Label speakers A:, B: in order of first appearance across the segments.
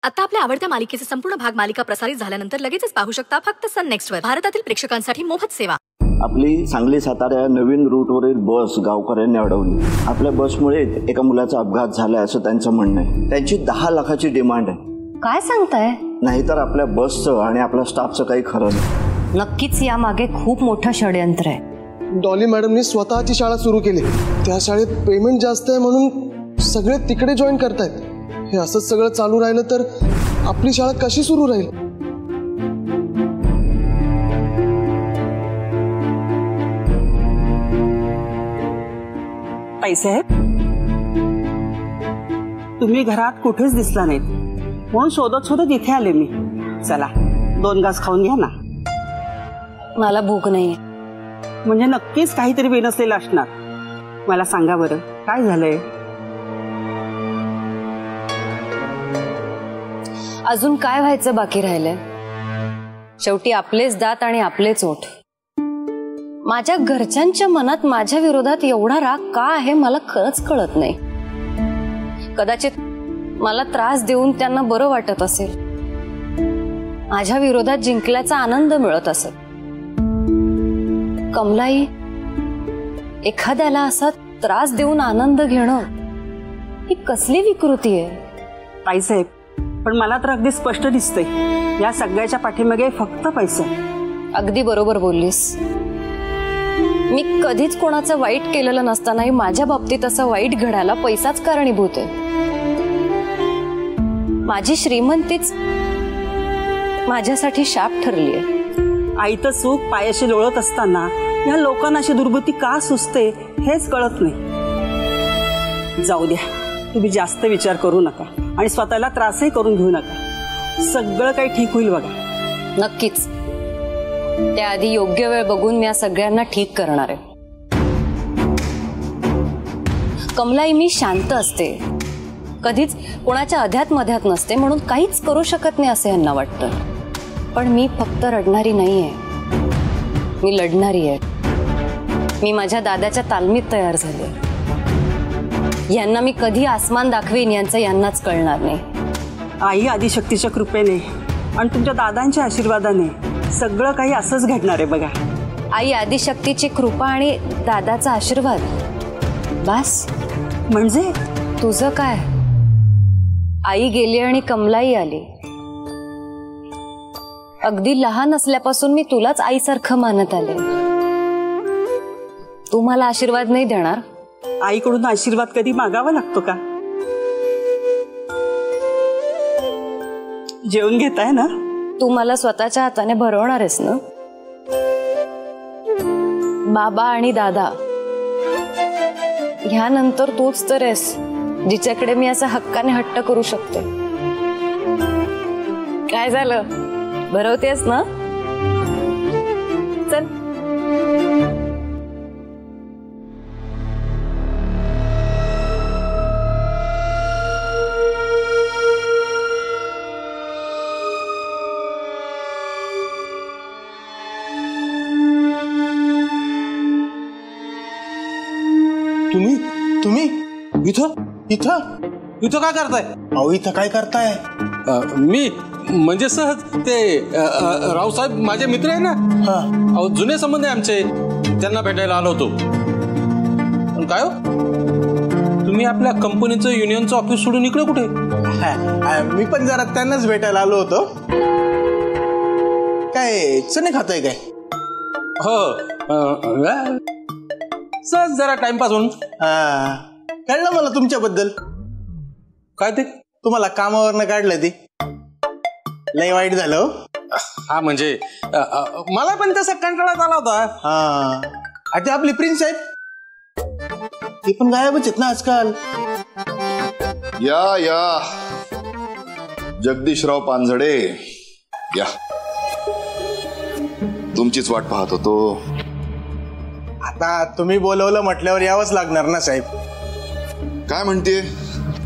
A: आता आपल्या आवडत्या मालिकेचे संपूर्ण भाग मालिका प्रसारित झाल्यानंतर लगेचच पाहू शकता फक्त सन नेक्स्ट वर. भारतातील प्रेक्षकांसाठी मोफत सेवा.
B: आपली सांगली सातारा नवीन रूटवरील बस गावकऱ्यांनी अडवली. आपल्या बसमुळे एका मुलाचा अपघात झाला असं त्यांचं म्हणणं आहे. त्यांची 10 लाखाची डिमांड आहे.
C: काय सांगताय?
B: नाहीतर आपल्या बसचं आणि आपल्या स्टाफचं काही खरं नाही.
C: नक्कीच यामागे खूप मोठं षडयंत्र आहे.
D: डॉली मॅडमनी स्वतःची शाळा सुरू केली. त्या शाळेत पेमेंट जास्त आहे म्हणून सगळे तिकडे जॉईन करतायत. हे असंच सगळं चालू राहिलं तर आपली शाळा कशी सुरू राहील?
E: ताईसाहेब, तुम्ही घरात कुठेच दिसला नाहीत म्हणून शोधत शोधत इथे आले मी. चला 2 घास खाऊन घ्या ना.
C: मला भूक नाहीये.
E: म्हणजे नक्कीच काहीतरी बेनसलेलं असणार. मला सांगा बरं, काय झालंय?
C: अजून काय व्हायचं बाकी राहिलंय? शेवटी आपलेच दात आणि आपलेच ओठ. माझ्या घरच्यांच्या मनात माझ्या विरोधात एवढा राग का आहे मला खरंच कळत नाही. कदाचित मला त्रास देऊन त्यांना बरं वाटत असेल. माझ्या विरोधात जिंकल्याचा आनंद मिळत असेल. कमलाई, एखाद्याला असा त्रास देऊन आनंद घेणं ही कसली विकृती आहे?
E: ताईसाहेब, पण मला तर अगदी स्पष्ट दिसतंय या सगळ्याच्या पाठीमागे फक्त पैसा.
C: अगदी बरोबर बोललीस. मी कधीच कोणाचं वाईट केलेलं नसतानाही माझ्या बाबतीत असं वाईट घडायला पैसाच कारणीभूत आहे. माझी श्रीमंतीच माझ्यासाठी शाप ठरली आहे.
E: आईचं सुख पायाशी लोळत असताना या लोकांना अशी दुर्गती का सुचते हेच कळत नाही. जाऊ द्या, तुम्ही जास्त विचार करू नका आणि स्वतःला त्रासही करून घेऊ नका. सगळं काही ठीक होईल बघा.
C: नक्कीच. त्याआधी योग्य वेळ बघून मी या सगळ्यांना ठीक करणार आहे. कमलाई, मी शांत असते, कधीच कोणाच्या अध्यात मध्यात नसते म्हणून काहीच करू शकत नाही असे यांना वाटतं. पण मी फक्त रडणारी नाहीये, मी लढणारी आहे. मी माझ्या दादाच्या तालमीत तयार झाले. यांना मी कधी आसमान दाखवीन यांचं यांनाच कळणार नाही.
E: आई आदिशक्तीच्या कृपेने आणि तुमच्या दादांच्या आशीर्वादाने सगळं काही असंच घडणार आहे बघा.
C: आई आदिशक्तीची कृपा आणि दादाचा आशीर्वाद बस.
E: म्हणजे
C: तुझं काय? आई गेली आणि कमलाई आली. अगदी लहान असल्यापासून मी तुलाच आईसारखं मानत आले. तू मला आशीर्वाद नाही देणार?
E: आईकडून आशीर्वाद कधी मागावा लागतो का? जेवण घेताय ना?
C: तू मला स्वतःच्या हाताने भरवणार आहेस ना? बाबा आणि दादा ह्यानंतर तूच तर आहेस जिच्याकडे मी असा हक्काने हट्ट करू शकते. काय झालं, भरवतेस ना? चल.
F: तुम्ही इथं इथं इथं काय करताय? अहो इथं काय करताय?
G: मी म्हणजे सहज ते रावसाहेब माझे मित्र आहे ना. अहो जुने संबंध आहे आमचे, त्यांना भेटायला आलो होतो. काय हो, तुम्ही आपल्या कंपनीचं युनियनचं ऑफिस सोडून इकडे कुठे?
F: मी पण जरा त्यांनाच भेटायला आलो होतो. काय चणे खाताय काय?
G: हो, सहज जरा टाइमपास म्हणून.
F: कळलं मला तुमच्याबद्दल.
G: काय ते?
F: तुम्हाला कामावरनं काढलं ते लय वाईट झालं.
G: हा म्हणजे मला पण तसा कंटाळा आला होता.
F: आता आपली प्रिन्स साहेब ते पण गायबच आहेत ना आजकाल.
H: या जगदीशराव पानझडे या, तुमचीच वाट पाहत होतो.
F: आता तुम्ही बोलवलं म्हटल्यावर यावंच लागणार ना साहेब.
H: काय म्हणते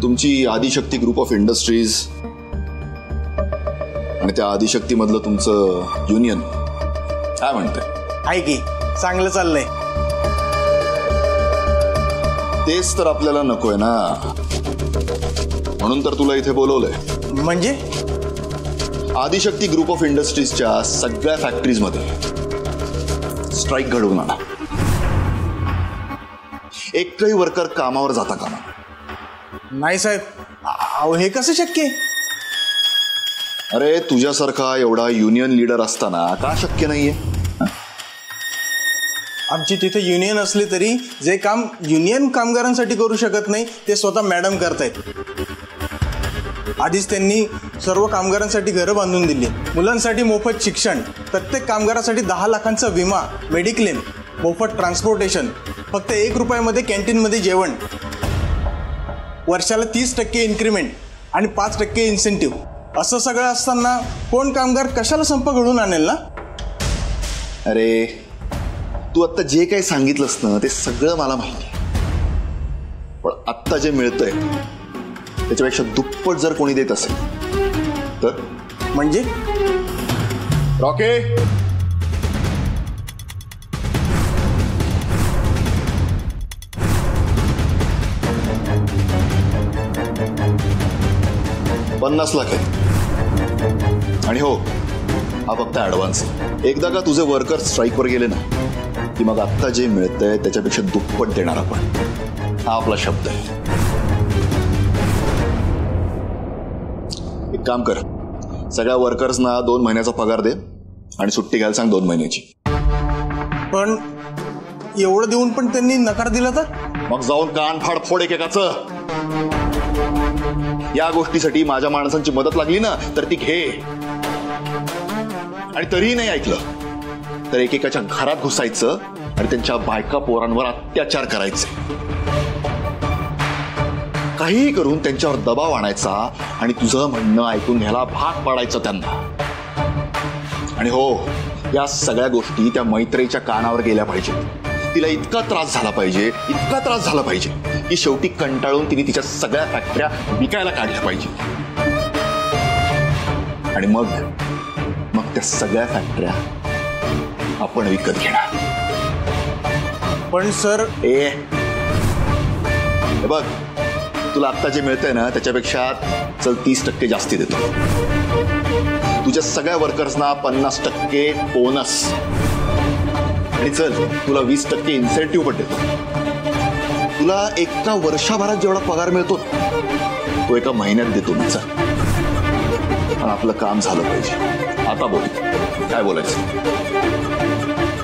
H: तुमची आदिशक्ती ग्रुप ऑफ इंडस्ट्रीज आणि त्या आदिशक्ती मधलं तुमचं युनियन काय म्हणतंय?
F: आहे की चांगलं चाललंय.
H: तेच तर आपल्याला नकोय ना, म्हणून तर तुला इथे बोलवलंय.
F: म्हणजे
H: आदिशक्ती ग्रुप ऑफ इंडस्ट्रीजच्या सगळ्या फॅक्टरीजमध्ये स्ट्राईक घडवून आणा. एकही वर्कर कामावर जाता कामा.
F: नाही साहेब, अहो हे कसं शक्य आहे?
H: अरे तुझ्यासारखा एवढा युनियन लीडर असताना का शक्य नाहीये?
F: आमची तिथे युनियन असली तरी जे काम युनियन कामगारांसाठी करू शकत नाही ते स्वतः मॅडम करतायत. आधीच त्यांनी सर्व कामगारांसाठी घरं बांधून दिली, मुलांसाठी मोफत शिक्षण, प्रत्येक कामगारासाठी 10 लाखांचा विमा, मेडिक्लेम, मोफत ट्रान्सपोर्टेशन, फक्त 1 रुपयामध्ये कॅन्टीनमध्ये जेवण, वर्षाला 30% इन्क्रीमेंट आणि 5% इन्सेंटिव्ह. असं सगळं असताना कोण कामगार कशाला संप घडून आणेल ना?
H: अरे तू आत्ता जे काही सांगितलंस ना ते सगळं मला माहिती आहे, पण आत्ता जे मिळतंय त्याच्यापेक्षा दुप्पट जर कोणी देत असेल तर?
F: म्हणजे
H: रॉके, $50 लाख आहे. आणि हो, हा फक्त ऍडव्हान्स. एकदा का तुझे वर्कर स्ट्राईकवर गेले ना की मग आत्ता जे मिळतंय त्याच्यापेक्षा दुप्पट देणार आपण. हा आपला शब्द आहे. एक काम कर, सगळ्या वर्कर्सना 2 महिन्याचा पगार दे आणि सुट्टी घ्यायला सांग 2 महिन्याची.
F: पण एवढं देऊन पण त्यांनी नकार दिला तर?
H: मग जाऊन कान फाड फोड एकेकाचं. या गोष्टीसाठी माझ्या माणसांची मदत लागली ना तर ती घे. आणि तरीही नाही ऐकलं तर एकेकाच्या घरात घुसायचं आणि त्यांच्या बायका पोरांवर अत्याचार करायचे. काहीही करून त्यांच्यावर दबाव आणायचा आणि तुझं म्हणणं ऐकून घ्यायला भाग पाडायचं त्यांना. आणि हो, या सगळ्या गोष्टी त्या मैत्रीच्या कानावर गेल्या पाहिजेत. तिला इतका त्रास झाला पाहिजे की शेवटी कंटाळून तिने तिच्या सगळ्या फॅक्टऱ्या विकायला काढल्या पाहिजे. आणि मग त्या सगळ्या फॅक्टऱ्या आपण विकत घेणार.
F: पण सर,
H: हे बघ, तुला आत्ता जे मिळतंय ना त्याच्यापेक्षा चल 30% जास्ती देतो. तुझ्या सगळ्या वर्कर्सना 50% बोनस आणि चल तुला 20% इन्सेंटिव्ह पण देतो. तुला एका वर्षभरात जेवढा पगार मिळतो तो एका महिन्यात देतो मी. चल, पण आपलं काम झालं पाहिजे. आता बोल, काय बोलायचं?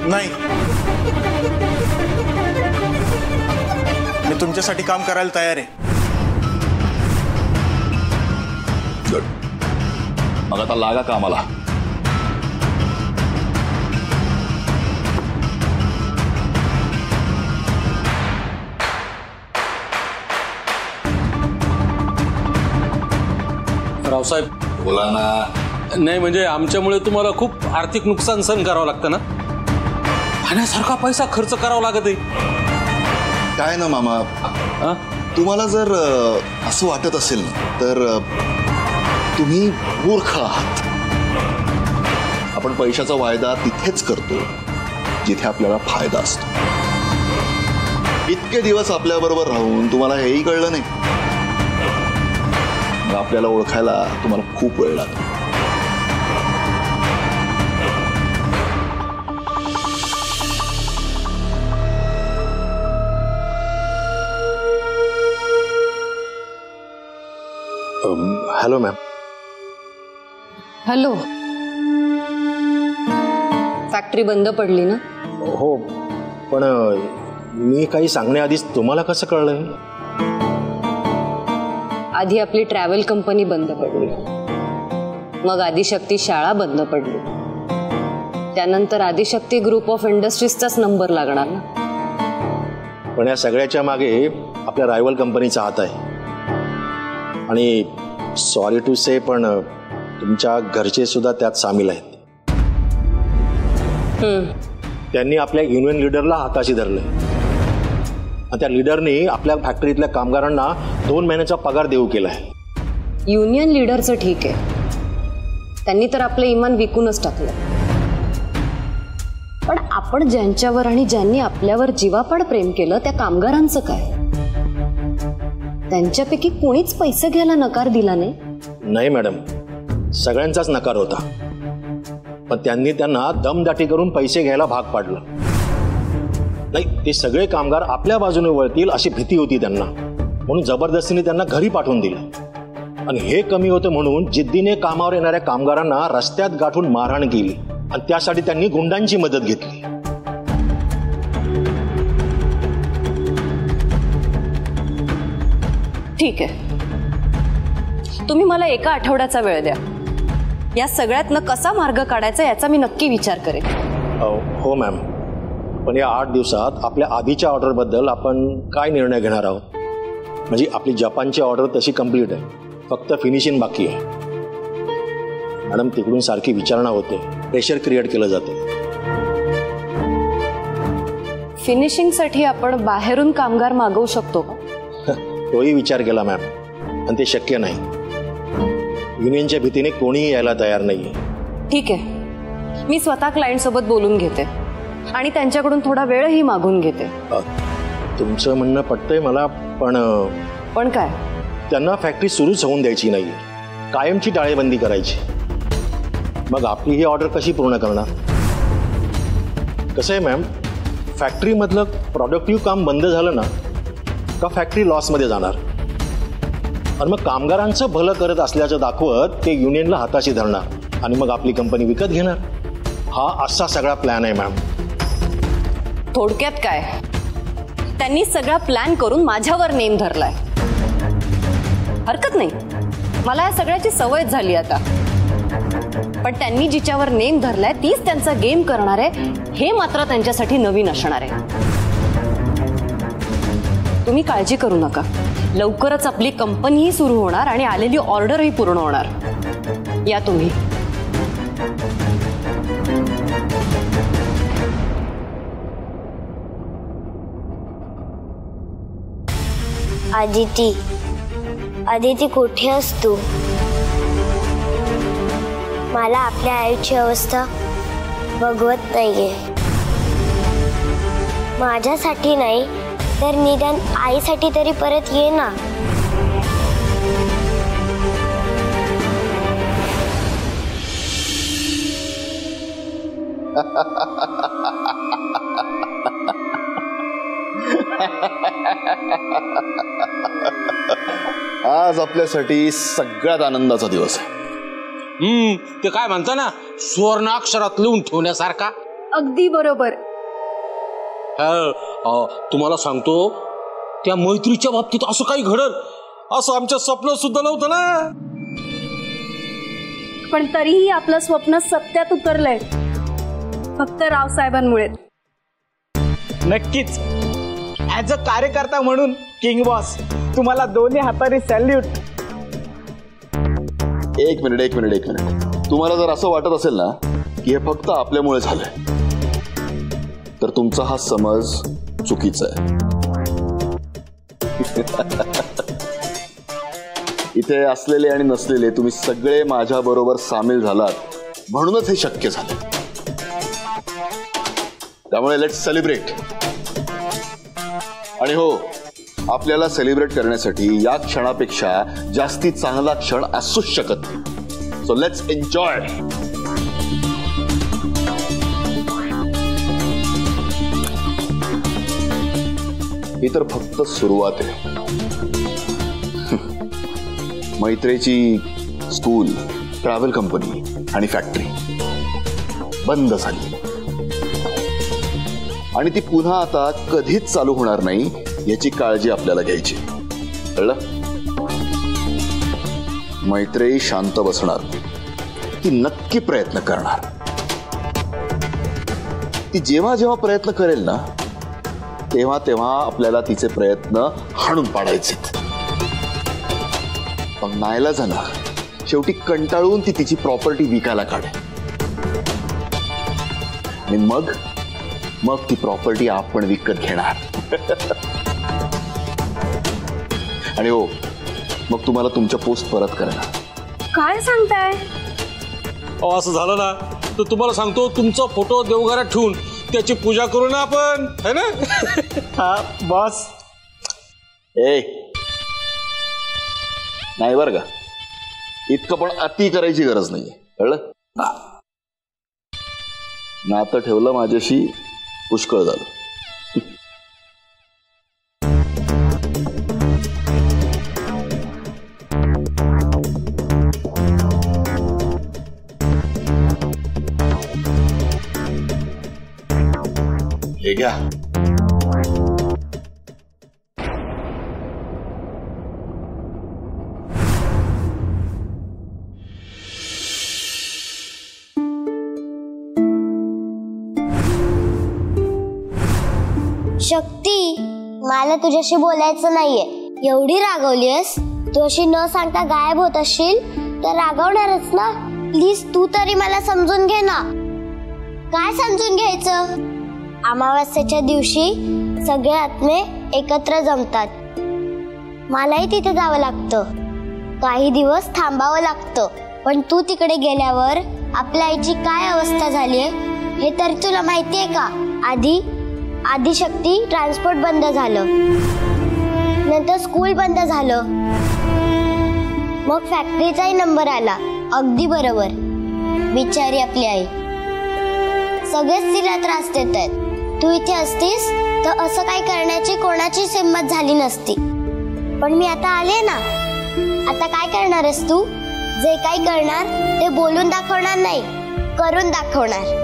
F: नाही, मी तुमच्यासाठी काम करायला तयार आहे.
H: गुड, मग आता लागा कामाला.
G: रावसाहेब,
H: बोला ना.
G: नाही म्हणजे आमच्यामुळे तुम्हाला खूप आर्थिक नुकसान सहन करावं लागतं ना. पाण्यासारखा पैसा खर्च करावा लागत आहे.
H: काय ना मामा, तुम्हाला जर असं वाटत असेल ना तर तुम्ही मूर्ख आहात. आपण पैशाचा वायदा तिथेच करतो जिथे आपल्याला फायदा असतो. इतके दिवस आपल्याबरोबर राहून तुम्हाला हेही कळलं नाही. आपल्याला ओळखायला तुम्हाला खूप वेळ लागतो.
I: Hello ma'am.
C: हॅलो, फॅक्टरी बंद पडली ना?
I: हो, पण मी काही सांगण्याआधीच तुम्हाला कसं कळलंय?
C: आधी आपली ट्रॅव्हल कंपनी बंद पडली, मग आदिशक्ती शाळा बंद पडली, त्यानंतर आदिशक्ती ग्रुप ऑफ इंडस्ट्रीजचाच नंबर लागणार ना.
I: पण या सगळ्याच्या मागे आपल्या रायव्हल कंपनीचा हात आहे. आणि सॉरी टू से, पण तुमच्या घरचे सुद्धा त्यात सामील आहेत. त्यांनी आपल्या युनियन लीडरला हाताशी धरलंय. त्या लीडरनी आपल्या फॅक्टरीतल्या कामगारांना 2 महिन्याचा पगार देऊ केलाय.
C: युनियन लीडरचं ठीक आहे, त्यांनी तर आपलं इमान विकूनच टाकलं. पण आपण ज्यांच्यावर आणि ज्यांनी आपल्यावर जीवापाड प्रेम केलं त्या कामगारांचं काय? त्यांच्यापैकी कोणीच पैसे घ्यायला नकार दिला नाही.
I: नाही मॅडम, सगळ्यांचाच नकार होता, पण त्यांनी त्यांना दमदाटी करून पैसे घ्यायला भाग पाडलं. नाही, ते सगळे कामगार आपल्या बाजूने वळतील अशी भीती होती त्यांना, म्हणून जबरदस्तीने त्यांना घरी पाठवून दिलं. आणि हे कमी होतं म्हणून जिद्दीने कामावर येणाऱ्या कामगारांना रस्त्यात गाठून मारहाण केली आणि त्यासाठी त्यांनी गुंडांची मदत घेतली.
C: ठीक आहे, तुम्ही मला एका आठवड्याचा वेळ द्या. या सगळ्यातनं कसा मार्ग काढायचा याचा मी नक्की विचार करेन.
I: हो मॅम, पण या 8 दिवसात आपल्या आधीच्या ऑर्डरबद्दल आपण काय निर्णय घेणार आहोत? म्हणजे आपली जपानची ऑर्डर तशी कंप्लीट आहे, फक्त फिनिशिंग बाकी आहे. मॅडम, तिकडून सारखी विचारणा होते, प्रेशर क्रिएट केलं जाते.
C: फिनिशिंगसाठी आपण बाहेरून कामगार मागवू शकतो का?
I: तोही विचार केला मॅम, पण ते शक्य नाही. युनियनच्या भीतीने कोणीही यायला तयार नाहीये.
C: ठीक आहे, मी स्वतः क्लायंट सोबत बोलून घेते आणि त्यांच्याकडून थोडा वेळही मागून घेते.
I: तुमचं म्हणणं पटतंय मला,
C: पण काय?
I: त्यांना फॅक्टरी सुरूच होऊन द्यायची नाहीये, कायमची टाळेबंदी करायची. मग आपली ही ऑर्डर कशी पूर्ण करणार? कसं आहे मॅम, फॅक्टरीमधलं प्रोडक्टिव्ह काम बंद झालं ना का फॅक्टरी लॉसमध्ये जाणार, आणि मग कामगारांचं भलं करत असल्याचं दाखवत ते युनियनला हाताशी धरणार आणि मग आपली कंपनी विकत घेणार. हा असा सगळा प्लॅन आहे मॅम.
C: थोडक्यात काय, त्यांनी सगळा प्लॅन करून माझ्यावर नेम धरलाय. हरकत नाही, मला या सगळ्याची सवय झाली आता, पण त्यांनी जिच्यावर नेम धरलाय तीच त्यांचा गेम करणार आहे हे मात्र त्यांच्यासाठी नवीन असणार आहे. तुम्ही काळजी करू नका, लवकरच आपली कंपनीही सुरू होणार आणि आलेली ऑर्डरही पूर्ण होणार. या तुम्ही.
J: आदिती कुठे असतो? मला आपल्या आईची अवस्था बघवत नाहीये. माझ्यासाठी नाही तर निदान आईसाठी तरी परत ये ना.
H: आज आपल्यासाठी सगळ्यात आनंदाचा दिवस आहे.
G: ते काय म्हणता ना, सुवर्णाक्षरात लिहून ठेवण्यासारखा.
A: अगदी बरोबर.
G: तुम्हाला सांगतो, त्या मैत्रीच्या बाबतीत असं काही घडल असं आमच्या स्वप्न सुद्धा नव्हतं ना.
A: पण तरीही आपलं स्वप्न सत्यात उतरलंय, फक्त रावसाहेबांमुळे.
K: नक्कीच. ऍज अ कार्यकर्ता म्हणून किंग बॉस, तुम्हाला दोन्ही हाताने सॅल्यूट.
H: एक मिनिट. तुम्हाला जर असं वाटत असेल ना की हे फक्त आपल्यामुळे झालंय, तर तुमचा हा समज चुकीचा आहे. इथे असलेले आणि नसलेले तुम्ही सगळे माझ्या बरोबर सामील झालात म्हणूनच हे शक्य झालं. त्यामुळे लेट्स सेलिब्रेट. आणि हो, आपल्याला सेलिब्रेट करण्यासाठी या क्षणापेक्षा जास्ती चांगला क्षण असूच शकत नाही. So let's enjoy. ही तर फक्त सुरुवात आहे. मैत्रेची स्कूल, ट्रॅव्हल कंपनी आणि फॅक्टरी बंद झाली आणि ती पुन्हा आता कधीच चालू होणार नाही याची काळजी आपल्याला घ्यायची. कळलं? मैत्रेयी शांत बसणार, ती नक्की प्रयत्न करणार. ती जेव्हा जेव्हा प्रयत्न करेल ना तेव्हा तेव्हा आपल्याला तिचे प्रयत्न हाणून पाडायचे. पण नाईलाजाने शेवटी कंटाळून ती तिची प्रॉपर्टी विकायला काढे आणि मग ती प्रॉपर्टी आपण विकत घेणार. आणि हो, मग तुम्हाला तुमच्या पोस्ट परत करणार.
A: काय सांगताय?
G: असं झालं ना तर तुम्हाला सांगतो, तुमचा फोटो देवघरात ठेवून त्याची पूजा करू ना आपण, है ना?
K: हा बॉस.
H: ए नाही बरं का, इतकं पण अति करायची गरज नाहीये, कळलं? नातं ठेवलं माझ्याशी पुष्कळ झालं. हे घ्या.
J: शक्ती, मला तुझ्याशी बोलायचं नाहीये. एवढी रागवलीयस, तू अशी न सांगता गायब होत असशील तर रागवणारच ना. प्लीज तू तरी मला समजून घे ना. काय समजून घ्यायचं? अमावास्येच्या दिवशी सगळे आत्मे एकत्र जमतात. मलाही तिथे जावं लागतं, काही दिवस थांबावं लागतं. पण तू तिकडे गेल्यावर आपल्या आईची काय अवस्था झालीये हे तरी तुला माहितीये का? आधी शक्ती ट्रान्सपोर्ट बंद झालं, नंतर स्कूल बंद झालं, मग फॅक्टरीचाही नंबर आला. अगदी बरोबर. बिचारी आपली आई, सगळेच तिला त्रास देत आहेत. तू इथे असतीस तर असं काही करण्याची कोणाचीच हिंमत झाली नसती. पण मी आता आले ना. आता काय करणार आहेस तू? जे काही करणार ते बोलून दाखवणार नाही, करून दाखवणार.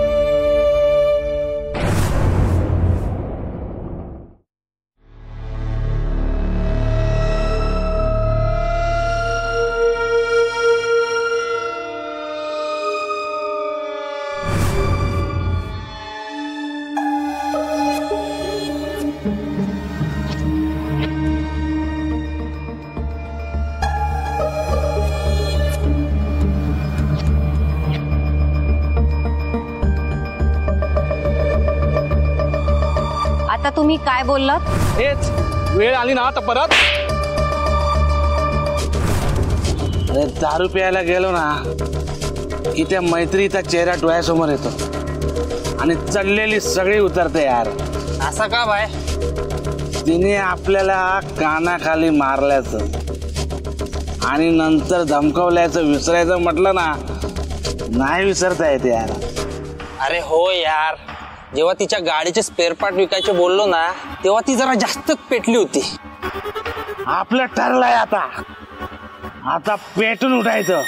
C: आता तुम्ही काय बोललात?
G: हेच वेळ आली ना आता परत.
L: अरे दारू प्यायला गेलो ना की त्या मैत्रीचा चेहरा डोळ्यासमोर येतो आणि चढलेली सगळी उतरते यार.
K: असं का बाय?
L: तिने आपल्याला कानाखाली मारल्याचं आणि नंतर धमकावल्याचं विसरायचं म्हटलं ना, नाही विसरता येते यार.
K: अरे हो यार, जेव्हा तिच्या गाडीचे स्पेअर पार्ट विकायचे बोललो ना तेव्हा ती जरा जास्त पेटली होती.
L: आपलं ठरलंय आता पेटून उठायचं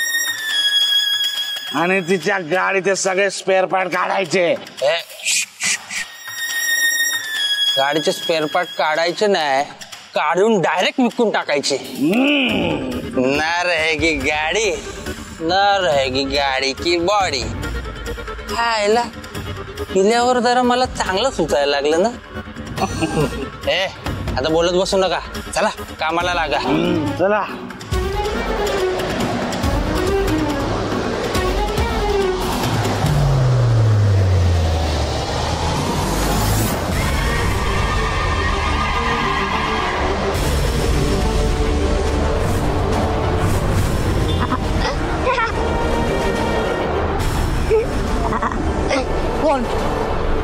L: आणि तिच्या गाडीचे सगळे स्पेअर पार्ट काढायचे.
K: गाडीचे स्पेअर पार्ट काढायचे नाही, काढून डायरेक्ट विकून टाकायचे. ना रहेगी गाडी, ना रहेगी गाडी की बॉडी. हायला पिल्यावर जरा मला चांगलं सुचायला लागलं ना. आता बोलत बसू नका, चला कामाला लागा.
L: चला.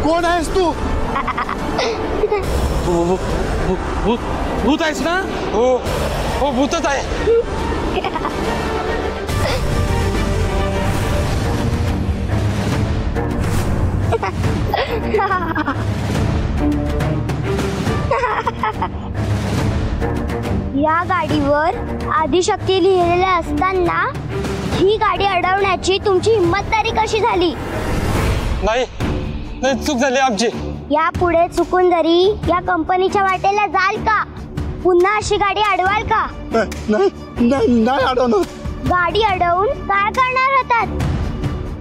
D: कोण आहेस तू?
G: भूत आहेस ना? हो हो, भूतच आहे.
J: या गाडीवर आदिशक्ती लिहिलेले असताना ही गाडी अडवण्याची तुमची हिंमत तरी कशी झाली?
G: नाही, चूक झाली आमची.
J: यापुढे चुकून जरी या कंपनीच्या वाटेला जाल का? पुन्हा अशी गाडी अडवाल का?
H: नाही अडवणार.
J: गाडी अडवून काय करणार होतात?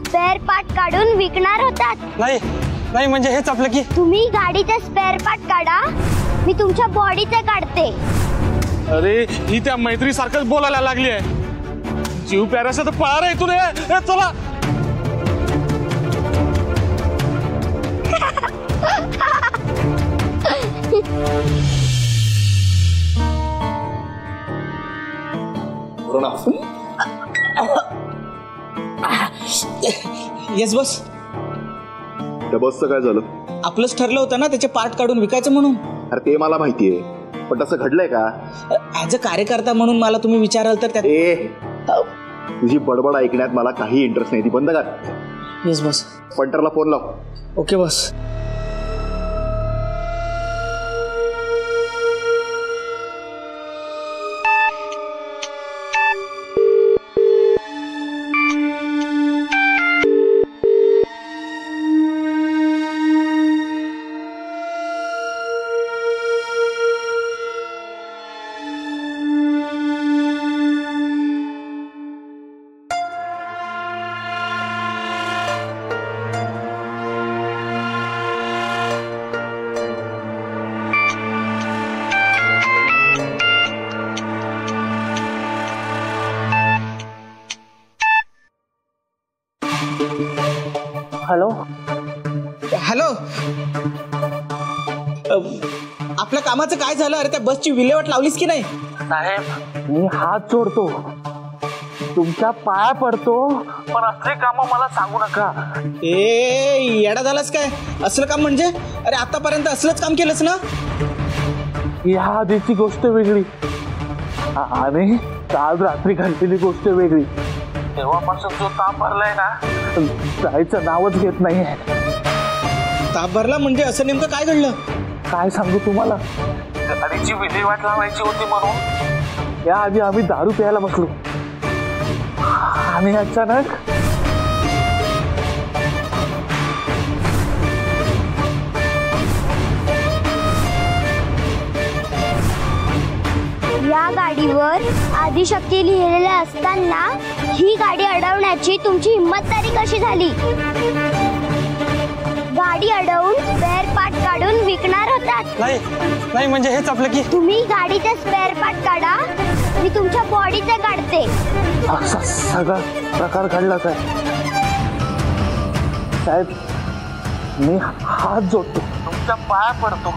J: स्पेअर पार्ट काढून विकणार होतात.
G: नाही म्हणजे हेच आपलं की
J: तुम्ही गाडीचे स्पेअर पार्ट काढा, मी तुमच्या बॉडीचे काढते.
G: अरे ही त्या मैत्री सारखंच बोलायला लागली आहे. जीव प्यारासा तर पळा रे इथून. चला.
K: येस बस.
H: त्या बसचं काय झालं?
K: आपलंच ठरलं होतं ना त्याचे पार्ट काढून विकायचं म्हणून.
H: अरे ते मला माहितीये, पण तसं घडलंय का?
K: ऍज अ कार्यकर्ता म्हणून मला तुम्ही विचाराल तर
H: तुझी बडबड ऐकण्यात मला काही इंटरेस्ट नाही, ती बंद कर.
L: Yes boss.
H: पंटरला फोन लाव.
L: Okay boss.
F: हॅलो हॅलो, आपल्या कामाचं काय झालं? अरे त्या बसची विल्हेवाट लावलीस की नाही?
L: साहेब मी हात जोडतो, तुमच्या पाया पडतो, पण असले काम मला सांगू नका.
F: ए येडा झालास काय? असलं काम म्हणजे? अरे आतापर्यंत असलंच काम केलंस ना?
L: या आधीची गोष्ट वेगळी आणि काल रात्री घडलेली गोष्ट वेगळी. तेव्हापासून जो ताप भरलाय ना, जायचं नावच घेत नाहीये.
F: ताप भरला म्हणजे असं नेमकं काय घडलं?
L: काय सांगू तुम्हाला, गाडीची विल्हेवाट लावायची होती म्हणून या आधी आम्ही दारू प्यायला बसलो आणि अचानक
J: या गाडीवर आदिशक्ती लिहिलेले असताना ही गाडी अडवण्याची तुमची हिंमत तरी कशी झाली? गाडी अडवून स्पेअर पार्ट काढून विकणार होतात.
K: नाही म्हणजे हेच आपलं की
J: तुम्ही गाडीचे स्पेअर पार्ट काढा, मी तुमच्या बॉडीचे काढते.
L: असा सगळा प्रकार घडला काय? साहेब मी हात जोडतो, तुमच्या पाया पडतो.